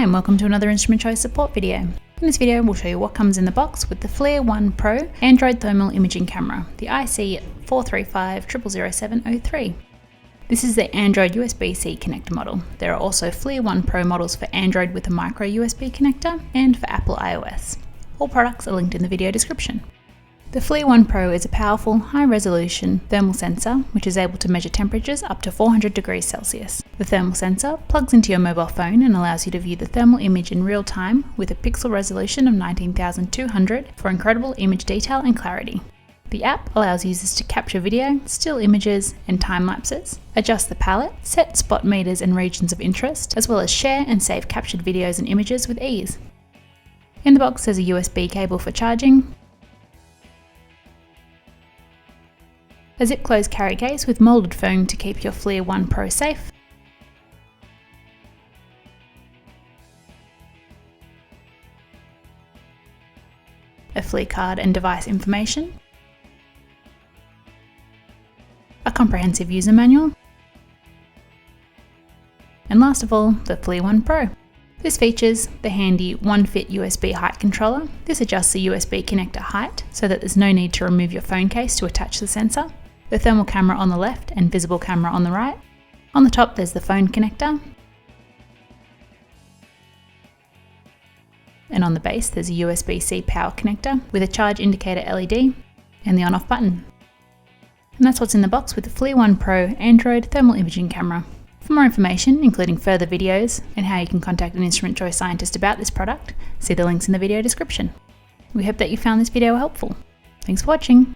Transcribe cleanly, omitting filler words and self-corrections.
and welcome to another Instrument Choice support video. In this video we'll show you what comes in the box with the Flir 1 Pro Android thermal imaging camera, the IC-435-0007-03. This is the Android USB-C connector model. There are also Flir 1 Pro models for Android with a MicroUSB connector and for Apple iOS. All products are linked in the video description. The Flir 1 Pro is a powerful, high-resolution thermal sensor which is able to measure temperatures up to 400 degrees Celsius. The thermal sensor plugs into your mobile phone and allows you to view the thermal image in real time with a pixel resolution of 19,200 for incredible image detail and clarity. The app allows users to capture video, still images, and time lapses, adjust the palette, set spot meters and regions of interest, as well as share and save captured videos and images with ease. In the box there's a USB cable for charging, a zip-closed carry case with moulded foam to keep your Flir 1 Pro safe, a Flir card and device information, a comprehensive user manual, and last of all, the Flir 1 Pro. This features the handy one-fit USB height controller. This adjusts the USB connector height so that there's no need to remove your phone case to attach the sensor. The thermal camera on the left and visible camera on the right. On the top there's the phone connector. And on the base there's a USB-C power connector with a charge indicator LED and the on-off button. And that's what's in the box with the Flir 1 Pro Android thermal imaging camera. For more information, including further videos and how you can contact an Instrument Choice scientist about this product, see the links in the video description. We hope that you found this video helpful. Thanks for watching.